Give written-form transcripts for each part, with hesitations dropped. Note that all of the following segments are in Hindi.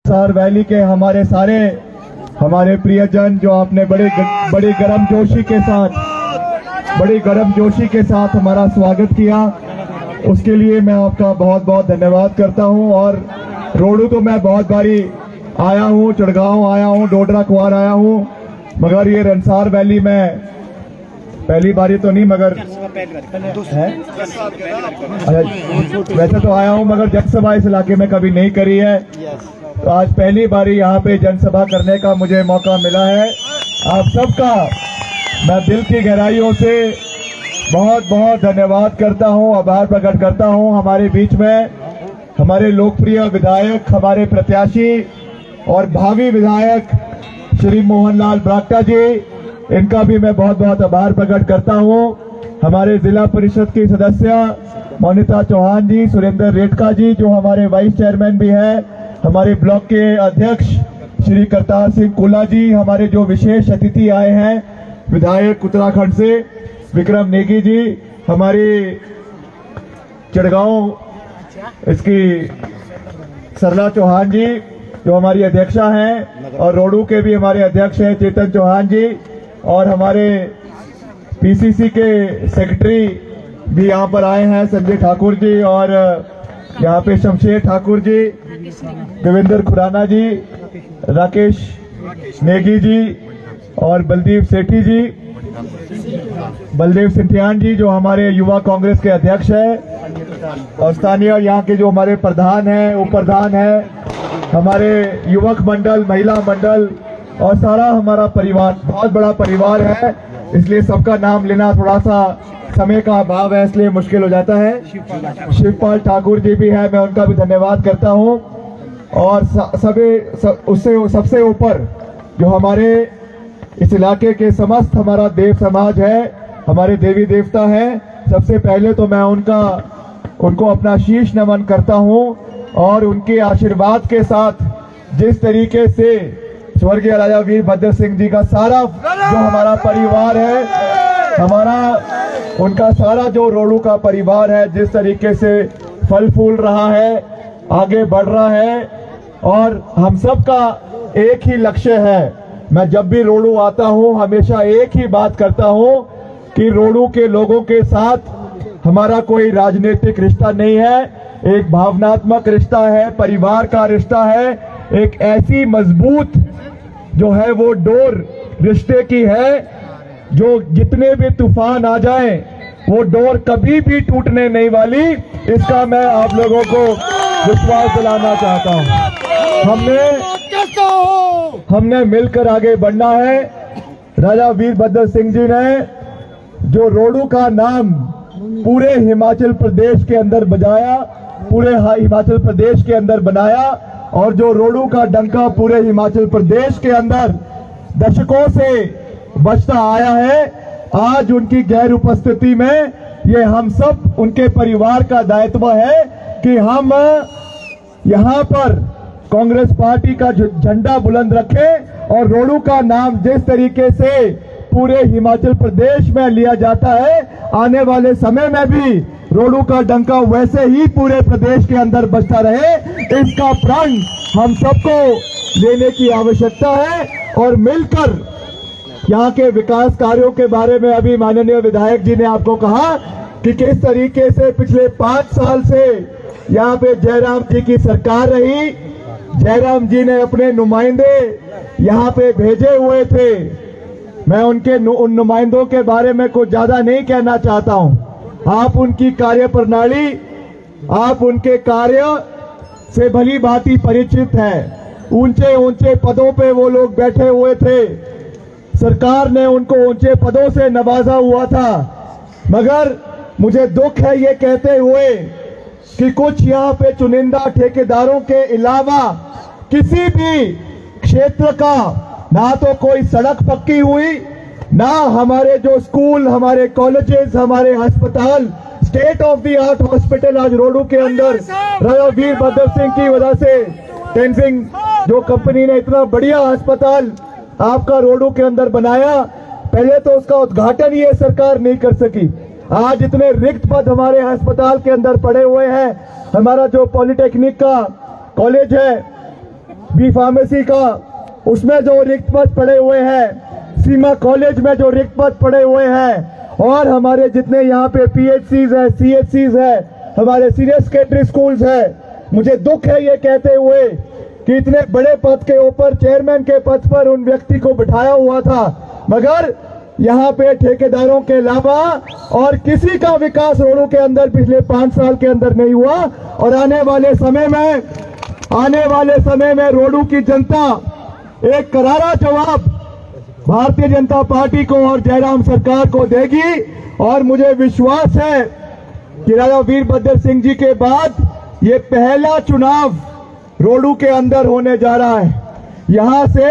सार वैली के हमारे प्रियजन जो आपने बड़ी गर्मजोशी के साथ हमारा स्वागत किया, उसके लिए मैं आपका बहुत बहुत धन्यवाद करता हूं। और रोडू तो मैं बहुत बारी आया हूं, चढ़गांव आया हूं, डोडरा कुआर आया हूं, मगर ये रनसार वैली में पहली बारी तो नहीं, मगर वैसे तो आया हूं, मगर जनसभा इस इलाके में कभी नहीं करी है। तो आज पहली बारी यहाँ पे जनसभा करने का मुझे मौका मिला है। आप सबका मैं दिल की गहराइयों से बहुत बहुत धन्यवाद करता हूँ, आभार प्रकट करता हूँ। हमारे बीच में हमारे लोकप्रिय विधायक, हमारे प्रत्याशी और भावी विधायक श्री मोहनलाल ब्राक्टा जी, इनका भी मैं बहुत बहुत आभार प्रकट करता हूँ। हमारे जिला परिषद की सदस्य मोनिता चौहान जी, सुरेंद्र रेटका जी जो हमारे वाइस चेयरमैन भी हैं, हमारे ब्लॉक के अध्यक्ष श्री करतार सिंह कोला जी, हमारे जो विशेष अतिथि आए हैं विधायक उत्तराखंड से विक्रम नेगी जी, हमारी चढ़गांव इसकी सरला चौहान जी जो हमारी अध्यक्षा हैं, और रोडू के भी हमारे अध्यक्ष हैं चेतन चौहान जी, और हमारे पीसीसी के सेक्रेटरी भी यहाँ पर आए हैं संजय ठाकुर जी, और यहाँ पे शमशेर ठाकुर जी, देवेंद्र खुराना जी, राकेश नेगी जी और बलदेव सिंधियान जी जो हमारे युवा कांग्रेस के अध्यक्ष हैं, और स्थानीय यहाँ के जो हमारे प्रधान हैं, उप प्रधान हैं, हमारे युवक मंडल, महिला मंडल और सारा हमारा परिवार, बहुत बड़ा परिवार है, इसलिए सबका नाम लेना थोड़ा सा समय का अभाव है, इसलिए मुश्किल हो जाता है। शिवपाल ठाकुर जी भी है, मैं उनका भी धन्यवाद करता हूं। और उससे सबसे ऊपर जो हमारे इस इलाके के समस्त हमारा देव समाज है, हमारे देवी देवता हैं, सबसे पहले तो मैं उनको अपना शीश नमन करता हूं। और उनके आशीर्वाद के साथ जिस तरीके से स्वर्गीय राजा वीरभद्र सिंह जी का सारा जो हमारा परिवार है, उनका सारा जो रोडू का परिवार है, जिस तरीके से फल फूल रहा है, आगे बढ़ रहा है, और हम सब का एक ही लक्ष्य है। मैं जब भी रोडू आता हूं हमेशा एक ही बात करता हूं कि रोडू के लोगों के साथ हमारा कोई राजनीतिक रिश्ता नहीं है, एक भावनात्मक रिश्ता है, परिवार का रिश्ता है, एक ऐसी मजबूत जो है वो डोर रिश्ते की है, जो जितने भी तूफान आ जाएं वो डोर कभी भी टूटने नहीं वाली। इसका मैं आप लोगों को विश्वास दिलाना चाहता हूं। हमने मिलकर आगे बढ़ना है। राजा वीरभद्र सिंह जी ने जो रोडू का नाम पूरे हिमाचल प्रदेश के अंदर बजाया, पूरे हिमाचल प्रदेश के अंदर बनाया, और जो रोडू का डंका पूरे हिमाचल प्रदेश के अंदर दशकों से बजता आया है, आज उनकी गैर उपस्थिति में ये हम सब उनके परिवार का दायित्व है कि हम यहाँ पर कांग्रेस पार्टी का झंडा बुलंद रखें, और रोडू का नाम जिस तरीके से पूरे हिमाचल प्रदेश में लिया जाता है, आने वाले समय में भी रोडू का डंका वैसे ही पूरे प्रदेश के अंदर बजता रहे। इसका प्रण हम सबको लेने की आवश्यकता है, और मिलकर यहाँ के विकास कार्यों के बारे में अभी माननीय विधायक जी ने आपको कहा कि किस तरीके से पिछले 5 साल से यहाँ पे जयराम जी की सरकार रही। जयराम जी ने अपने नुमाइंदे यहाँ पे भेजे हुए थे। मैं उन नुमाइंदों के बारे में कुछ ज्यादा नहीं कहना चाहता हूँ। आप उनकी कार्य प्रणाली, आप उनके कार्य से भली भांति परिचित हैं। ऊंचे ऊंचे पदों पे वो लोग बैठे हुए थे, सरकार ने उनको ऊंचे पदों से नवाजा हुआ था, मगर मुझे दुख है ये कहते हुए कि कुछ यहाँ पे चुनिंदा ठेकेदारों के अलावा किसी भी क्षेत्र का ना तो कोई सड़क पक्की हुई, ना हमारे जो स्कूल, हमारे कॉलेजेस, हमारे अस्पताल, state of the art hospital आज रोडू के अंदर राजा वीरभद्र सिंह की वजह से, टेंसिंग जो कंपनी ने इतना बढ़िया अस्पताल आपका रोडू के अंदर बनाया, पहले तो उसका उद्घाटन ये सरकार नहीं कर सकी। आज इतने रिक्त पद हमारे अस्पताल के अंदर पड़े हुए हैं। हमारा जो पॉलिटेक्निक का कॉलेज है बी फार्मेसी का, उसमें जो रिक्त पद पड़े हुए हैं, सीमा कॉलेज में जो रिक्त पद पड़े हुए हैं, और हमारे जितने यहाँ पे पीएचसीज है, सीएचसीज है, हमारे सीनियर सेकेंडरी स्कूल्स है। मुझे दुख है ये कहते हुए कि इतने बड़े पद के ऊपर, चेयरमैन के पद पर उन व्यक्ति को बिठाया हुआ था, मगर यहाँ पे ठेकेदारों के अलावा और किसी का विकास रोडू के अंदर पिछले 5 साल के अंदर नहीं हुआ। और आने वाले समय में रोडू की जनता एक करारा जवाब भारतीय जनता पार्टी को और जयराम सरकार को देगी। और मुझे विश्वास है कि राजा वीरभद्र सिंह जी के बाद ये पहला चुनाव रोडू के अंदर होने जा रहा है। यहां से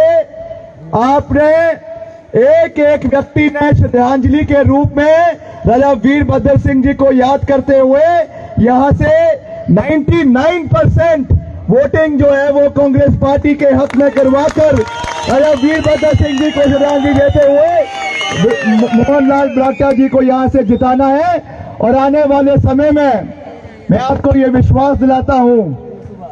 आपने एक एक व्यक्ति ने श्रद्धांजलि के रूप में राजा वीरभद्र सिंह जी को याद करते हुए यहां से 99% वोटिंग जो है वो कांग्रेस पार्टी के हक में करवाकर राजा वीरभद्र सिंह जी को श्रद्धांजलि देते हुए मोहनलाल ब्राटा जी को यहां से जिताना है। और आने वाले समय में मैं आपको ये विश्वास दिलाता हूं,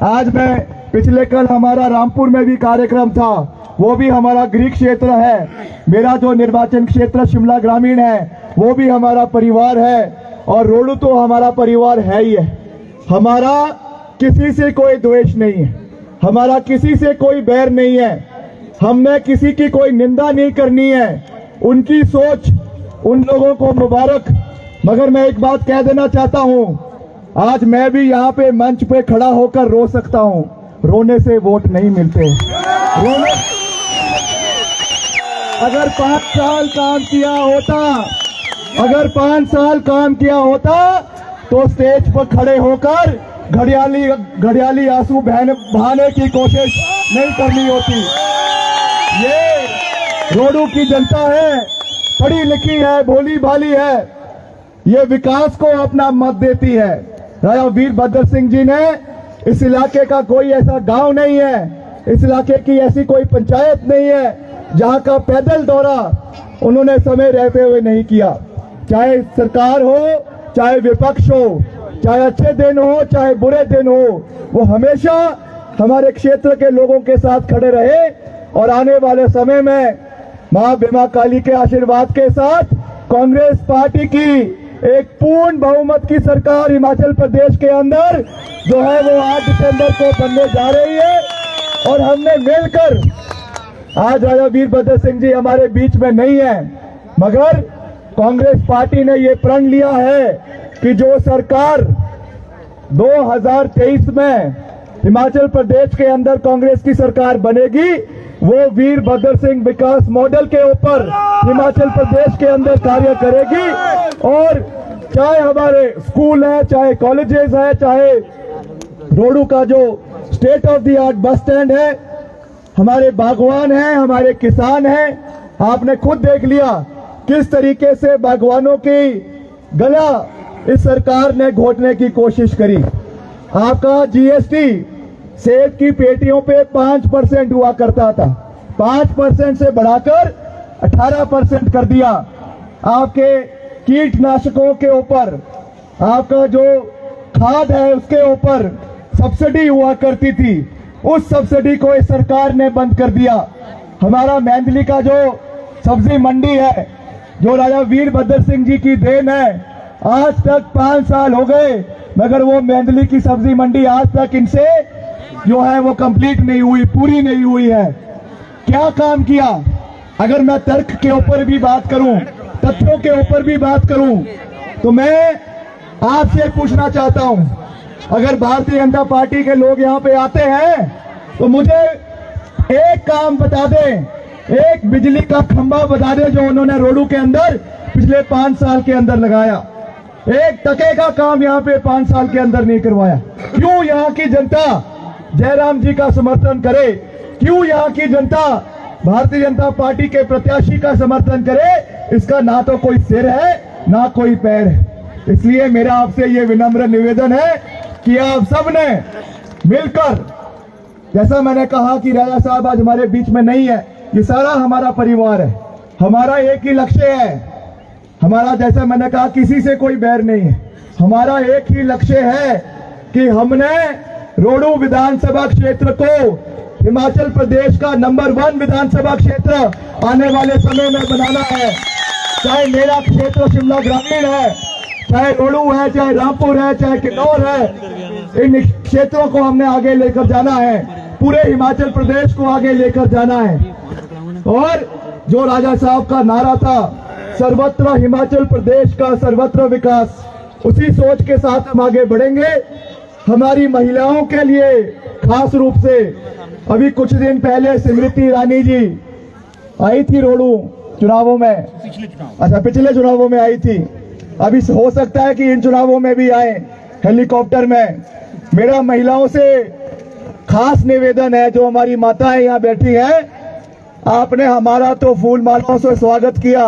आज मैं पिछले कल हमारा रामपुर में भी कार्यक्रम था, वो भी हमारा गृह क्षेत्र है। मेरा जो निर्वाचन क्षेत्र शिमला ग्रामीण है वो भी हमारा परिवार है, और रोडू तो हमारा परिवार है ही है। हमारा किसी से कोई द्वेष नहीं है, हमारा किसी से कोई बैर नहीं है, हमने किसी की कोई निंदा नहीं करनी है। उनकी सोच, उन लोगों को मुबारक। मगर मैं एक बात कह देना चाहता हूं, आज मैं भी यहाँ पे मंच पे खड़ा होकर रो सकता हूं, रोने से वोट नहीं मिलते। अगर 5 साल काम किया होता, अगर 5 साल काम किया होता तो स्टेज पर खड़े होकर घड़ियाली आंसू बहाने की कोशिश नहीं करनी होती। ये रोडू की जनता है, पढ़ी लिखी है, भोली भाली है, ये विकास को अपना मत देती है। राजा वीरभद्र सिंह जी ने, इस इलाके का कोई ऐसा गांव नहीं है, इस इलाके की ऐसी कोई पंचायत नहीं है जहां का पैदल दौरा उन्होंने समय रहते हुए नहीं किया। चाहे सरकार हो, चाहे विपक्ष हो, चाहे अच्छे दिन हो, चाहे बुरे दिन हो, वो हमेशा हमारे क्षेत्र के लोगों के साथ खड़े रहे। और आने वाले समय में मां भीमा काली के आशीर्वाद के साथ कांग्रेस पार्टी की एक पूर्ण बहुमत की सरकार हिमाचल प्रदेश के अंदर जो है वो 8 दिसंबर को बनने जा रही है। और हमने मिलकर, आज राजा वीरभद्र सिंह जी हमारे बीच में नहीं है, मगर कांग्रेस पार्टी ने ये प्रण लिया है कि जो सरकार 2023 में हिमाचल प्रदेश के अंदर कांग्रेस की सरकार बनेगी, वो वीरभद्र सिंह विकास मॉडल के ऊपर हिमाचल प्रदेश के अंदर कार्य करेगी। और चाहे हमारे स्कूल है, चाहे कॉलेजेस है, चाहे रोडू का जो state of the art bus stand है, हमारे बागवान हैं, हमारे किसान हैं, आपने खुद देख लिया किस तरीके से बागवानों की गला इस सरकार ने घोटने की कोशिश करी। आपका जीएसटी सेब की पेटियों पे 5% हुआ करता था, 5% से बढ़ाकर 18% कर दिया। आपके कीटनाशकों के ऊपर, आपका जो खाद है उसके ऊपर सब्सिडी हुआ करती थी, उस सब्सिडी को इस सरकार ने बंद कर दिया। हमारा मेंदली का जो सब्जी मंडी है, जो राजा वीरभद्र सिंह जी की देन है, आज तक 5 साल हो गए, मगर वो मेंदली की सब्जी मंडी आज तक इनसे जो है वो कंप्लीट नहीं हुई, पूरी नहीं हुई है। क्या काम किया? अगर मैं तर्क के ऊपर भी बात करूं, तथ्यों के ऊपर भी बात करूं, तो मैं आपसे पूछना चाहता हूं, अगर भारतीय जनता पार्टी के लोग यहां पे आते हैं तो मुझे एक काम बता दें, एक बिजली का खंभा बता दें जो उन्होंने रोडू के अंदर पिछले 5 साल के अंदर लगाया। एक टके का काम यहां पे 5 साल के अंदर नहीं करवाया। क्यों यहां की जनता जयराम जी का समर्थन करे? क्यों यहां की जनता भारतीय जनता पार्टी के प्रत्याशी का समर्थन करे? इसका ना तो कोई सिर है, ना कोई पैर है। इसलिए मेरा आपसे ये विनम्र निवेदन है कि आप सबने मिलकर, जैसा मैंने कहा कि राजा साहब आज हमारे बीच में नहीं है, ये सारा हमारा परिवार है, हमारा एक ही लक्ष्य है। हमारा, जैसा मैंने कहा, किसी से कोई बैर नहीं है, हमारा एक ही लक्ष्य है कि हमने रोडू विधानसभा क्षेत्र को हिमाचल प्रदेश का नंबर 1 विधानसभा क्षेत्र आने वाले समय में बनाना है। चाहे मेरा क्षेत्र शिमला ग्रामीण है, चाहे रोडू है, चाहे रामपुर है, चाहे किन्नौर है, इन क्षेत्रों को हमने आगे लेकर जाना है, पूरे हिमाचल प्रदेश को आगे लेकर जाना है। और जो राजा साहब का नारा था, सर्वत्र हिमाचल प्रदेश का सर्वत्र विकास, उसी सोच के साथ हम आगे बढ़ेंगे। हमारी महिलाओं के लिए खास रूप से अभी कुछ दिन पहले स्मृति ईरानी जी आई थी रोडू चुनावों में, अच्छा पिछले चुनावों में आई थी, अभी हो सकता है कि इन चुनावों में भी आए हेलीकॉप्टर में। मेरा महिलाओं से खास निवेदन है, जो हमारी माताएं यहाँ बैठी हैं, आपने हमारा तो फूल मालाओं से स्वागत किया,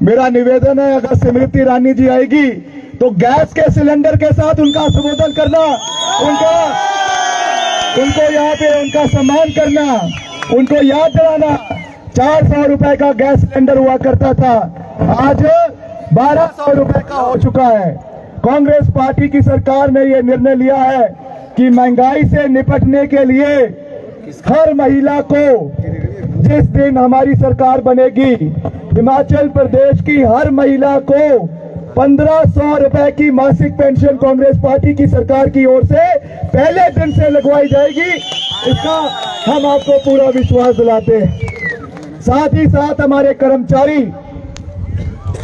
मेरा निवेदन है अगर स्मृति ईरानी जी आएगी तो गैस के सिलेंडर के साथ उनका संबोधन करना, उनको यहाँ पे उनका सम्मान करना, उनको याद दिलाना। 400 रुपए का गैस सिलेंडर हुआ करता था, आज 1200 रुपए का हो चुका है। कांग्रेस पार्टी की सरकार ने यह निर्णय लिया है कि महंगाई से निपटने के लिए हर महिला को, जिस दिन हमारी सरकार बनेगी, हिमाचल प्रदेश की हर महिला को 1500 रुपए की मासिक पेंशन कांग्रेस पार्टी की सरकार की ओर से पहले दिन से लगवाई जाएगी। इसका हम आपको पूरा विश्वास दिलाते हैं। साथ ही साथ हमारे कर्मचारी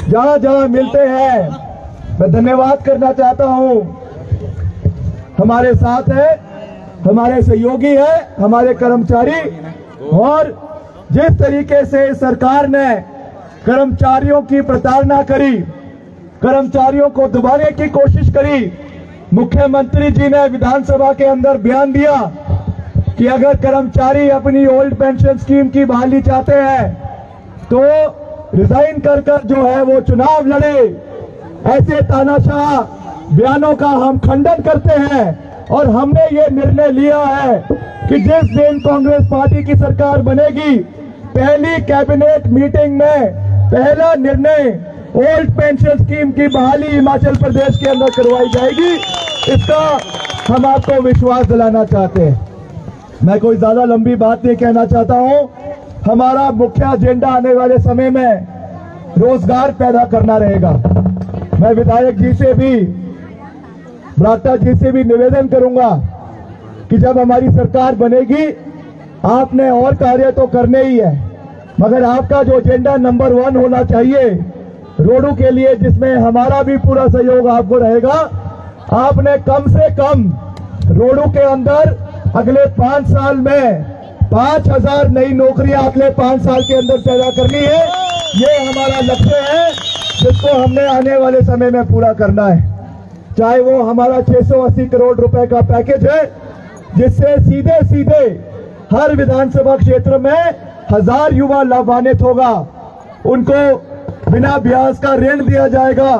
जहां जहां मिलते हैं, मैं धन्यवाद करना चाहता हूं, हमारे साथ है, हमारे सहयोगी है, हमारे कर्मचारी। और जिस तरीके से सरकार ने कर्मचारियों की प्रताड़ना करी, कर्मचारियों को दबाने की कोशिश करी, मुख्यमंत्री जी ने विधानसभा के अंदर बयान दिया कि अगर कर्मचारी अपनी ओल्ड पेंशन स्कीम की बहाली चाहते हैं तो रिजाइन कर जो है वो चुनाव लड़े। ऐसे तानाशाह बयानों का हम खंडन करते हैं और हमने ये निर्णय लिया है कि जिस दिन कांग्रेस पार्टी की सरकार बनेगी, पहली कैबिनेट मीटिंग में पहला निर्णय ओल्ड पेंशन स्कीम की बहाली हिमाचल प्रदेश के अंदर करवाई जाएगी। इसका हम आपको विश्वास दिलाना चाहते हैं। मैं कोई ज्यादा लंबी बात नहीं कहना चाहता हूं। हमारा मुख्य एजेंडा आने वाले समय में रोजगार पैदा करना रहेगा। मैं विधायक जी से भी, बरागटा जी से भी निवेदन करूंगा कि जब हमारी सरकार बनेगी, आपने और कार्य तो करने ही है, मगर आपका जो एजेंडा नंबर 1 होना चाहिए रोडू के लिए, जिसमें हमारा भी पूरा सहयोग आपको रहेगा, आपने कम से कम रोडू के अंदर अगले 5 साल में 5000 नई नौकरियां अगले 5 साल के अंदर पैदा करनी है। ये हमारा लक्ष्य है, जिसको हमने आने वाले समय में पूरा करना है। चाहे वो हमारा 680 करोड़ रुपए का पैकेज है, जिससे सीधे सीधे हर विधानसभा क्षेत्र में 1000 युवा लाभान्वित होगा, उनको बिना ब्याज का ऋण दिया जाएगा,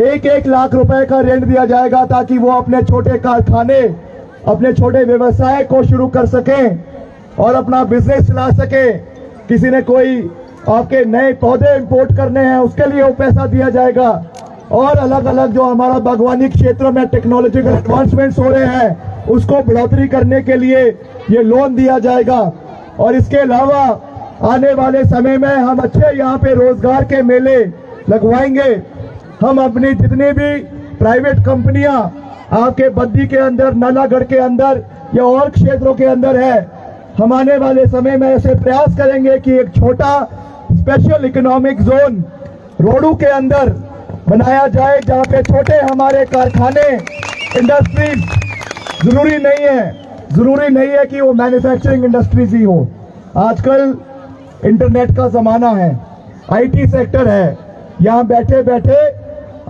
1-1 लाख रुपए का ऋण दिया जाएगा, ताकि वो अपने छोटे कारखाने, अपने छोटे व्यवसाय को शुरू कर सकें और अपना बिजनेस चला सके। किसी ने कोई आपके नए पौधे इंपोर्ट करने हैं, उसके लिए वो पैसा दिया जाएगा। और अलग अलग जो हमारा बागवानी क्षेत्र में टेक्नोलॉजिकल एडवांसमेंट्स हो रहे हैं, उसको बढ़ोतरी करने के लिए ये लोन दिया जाएगा। और इसके अलावा आने वाले समय में हम अच्छे यहाँ पे रोजगार के मेले लगवाएंगे। हम अपनी जितनी भी प्राइवेट कंपनियां आपके बद्दी के अंदर, नालागढ़ के अंदर या और क्षेत्रों के अंदर है, हम आने वाले समय में ऐसे प्रयास करेंगे कि एक छोटा स्पेशल इकोनॉमिक जोन रोडू के अंदर बनाया जाए, जहाँ पे छोटे हमारे कारखाने, इंडस्ट्रीज, जरूरी नहीं है कि वो मैन्युफैक्चरिंग इंडस्ट्रीज ही हो। आजकल इंटरनेट का जमाना है, आईटी सेक्टर है, यहाँ बैठे बैठे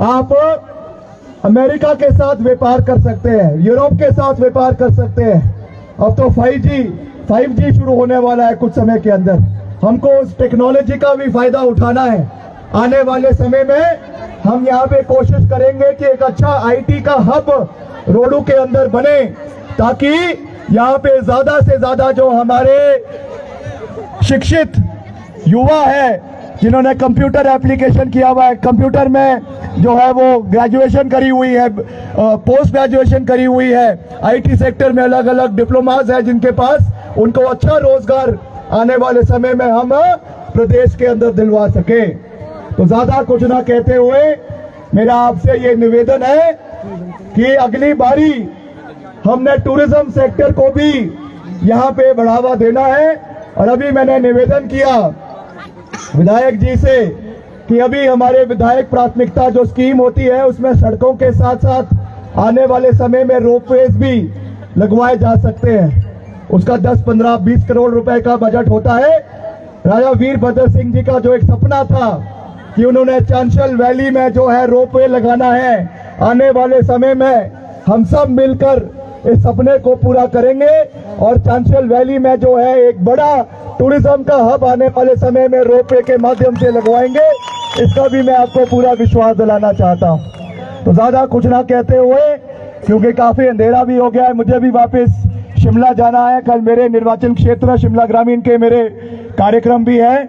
आप अमेरिका के साथ व्यापार कर सकते हैं, यूरोप के साथ व्यापार कर सकते हैं। अब तो 5G शुरू होने वाला है कुछ समय के अंदर, हमको उस टेक्नोलॉजी का भी फायदा उठाना है। आने वाले समय में हम यहाँ पे कोशिश करेंगे कि एक अच्छा आईटी का हब रोडू के अंदर बने, ताकि यहाँ पे ज्यादा से ज्यादा जो हमारे शिक्षित युवा है, जिन्होंने कंप्यूटर एप्लीकेशन किया हुआ है, कंप्यूटर में जो है वो ग्रेजुएशन करी हुई है, पोस्ट ग्रेजुएशन करी हुई है, आईटी सेक्टर में अलग अलग डिप्लोमास है जिनके पास, उनको अच्छा रोजगार आने वाले समय में हम प्रदेश के अंदर दिलवा सके। तो ज्यादा कुछ ना कहते हुए मेरा आपसे ये निवेदन है कि अगली बारी हमने टूरिज्म सेक्टर को भी यहाँ पे बढ़ावा देना है। और अभी मैंने निवेदन किया विधायक जी से कि अभी हमारे विधायक प्राथमिकता जो स्कीम होती है उसमें सड़कों के साथ साथ आने वाले समय में रोपवेज भी लगवाए जा सकते हैं। उसका 10, 15, 20 करोड़ रुपए का बजट होता है। राजा वीरभद्र सिंह जी का जो एक सपना था कि उन्होंने चांशल वैली में जो है रोपवे लगाना है, आने वाले समय में हम सब मिलकर इस सपने को पूरा करेंगे और चांशल वैली में जो है एक बड़ा टूरिज्म का हब आने वाले समय में रोपवे के माध्यम से लगवाएंगे। इसका भी मैं आपको पूरा विश्वास दिलाना चाहता हूं। तो ज्यादा कुछ ना कहते हुए, क्योंकि काफी अंधेरा भी हो गया है, मुझे भी वापस शिमला जाना है। कल मेरे निर्वाचन क्षेत्र शिमला ग्रामीण के मेरे कार्यक्रम भी है।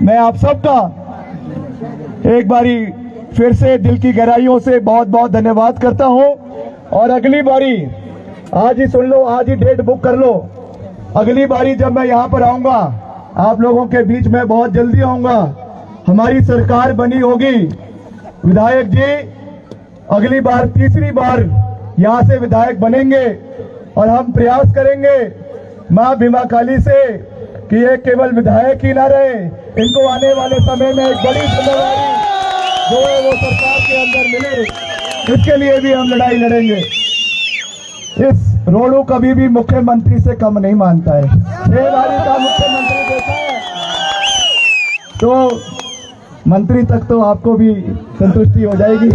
मैं आप सबका एक बारी फिर से दिल की गहराइयों से बहुत बहुत धन्यवाद करता हूं। और अगली बारी आज ही सुन लो, आज ही डेट बुक कर लो। अगली बारी जब मैं यहाँ पर आऊंगा आप लोगों के बीच में बहुत जल्दी आऊंगा। हमारी सरकार बनी होगी, विधायक जी अगली बार तीसरी बार यहाँ से विधायक बनेंगे और हम प्रयास करेंगे मां भीमा काली से कि ये केवल विधायक ही ना रहे, इनको आने वाले समय में एक बड़ी जिम्मेदारी जो है वो सरकार के अंदर मिले, इसके लिए भी हम लड़ाई लड़ेंगे। इस रोडू कभी भी मुख्यमंत्री से कम नहीं मानता है। 6 बारी का मुख्यमंत्री देखा है तो मंत्री तक तो आपको भी संतुष्टि हो जाएगी।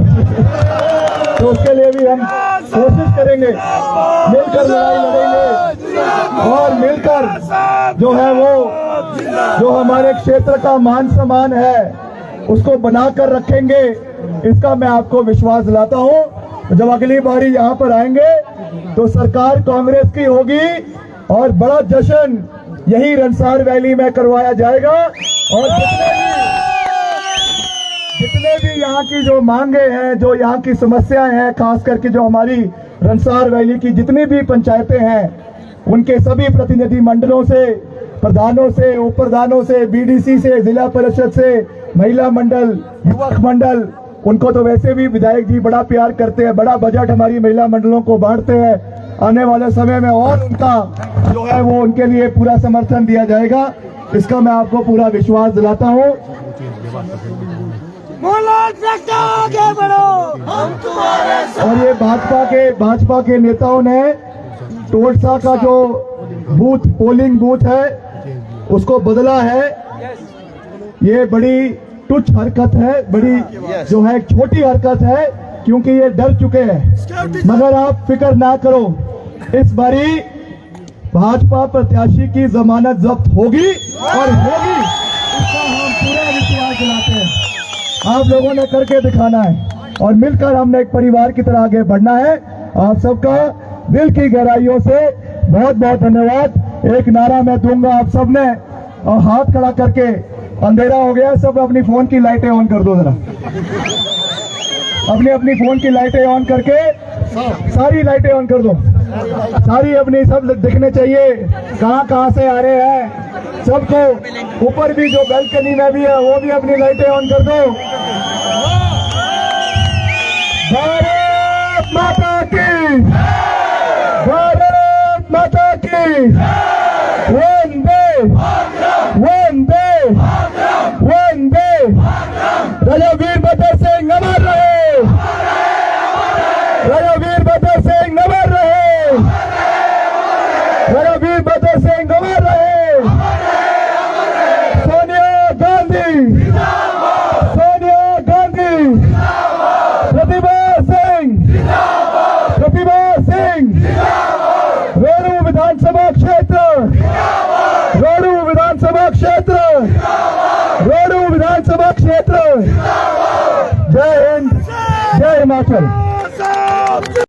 तो उसके लिए भी हम कोशिश करेंगे, मिलकर लड़ाई लड़ेंगे और मिलकर जो है वो जो हमारे क्षेत्र का मान सम्मान है उसको बनाकर रखेंगे। इसका मैं आपको विश्वास दिलाता हूं। जब अगली बारी यहाँ पर आएंगे तो सरकार कांग्रेस की होगी और बड़ा जश्न यही रनसार वैली में करवाया जाएगा। और जितने भी यहाँ की जो मांगे हैं, जो यहाँ की समस्याएं हैं, खास करके जो हमारी रनसार वैली की जितनी भी पंचायतें हैं, उनके सभी प्रतिनिधि मंडलों से, प्रधानों से, उप प्रधानों से, बीडीसी से, जिला परिषद से, महिला मंडल, युवक मंडल, उनको तो वैसे भी विधायक जी बड़ा प्यार करते हैं, बड़ा बजट हमारी महिला मंडलों को बांटते हैं। आने वाले समय में और उनका जो है वो उनके लिए पूरा समर्थन दिया जाएगा, इसका मैं आपको पूरा विश्वास दिलाता हूँ। आगे बढ़ो, हम तुम्हारे साथ। और ये भाजपा के नेताओं ने टोटसा का जो बूथ पोलिंग बूथ है उसको बदला है। ये बड़ी तुच्छ हरकत है, बड़ी जो है छोटी हरकत है, क्योंकि ये डर चुके हैं। मगर आप फिक्र ना करो, इस बारी भाजपा प्रत्याशी की जमानत जब्त होगी और होगी, इसका हम पूरा विश्वास दिलाते हैं। आप लोगों ने करके दिखाना है और मिलकर हमने एक परिवार की तरह आगे बढ़ना है। आप सबका दिल की गहराइयों से बहुत बहुत धन्यवाद। एक नारा मैं दूंगा आप सबने, और हाथ खड़ा करके, अंधेरा हो गया, सब अपनी फोन की लाइटें ऑन कर दो जरा, अपनी फोन की लाइटें ऑन करके, सारी लाइटें ऑन कर दो, सारी अपनी सब दिखने चाहिए कहाँ से आ रहे हैं सबको। ऊपर भी जो बैल्कनी में भी है वो भी अपनी लाइटें ऑन कर दो। भारत माता की, भारत माता की, वंदे वंदे वंदे। राजा वीरभद्र सिंह अमर रहे, राजा वीरभद्र सिंह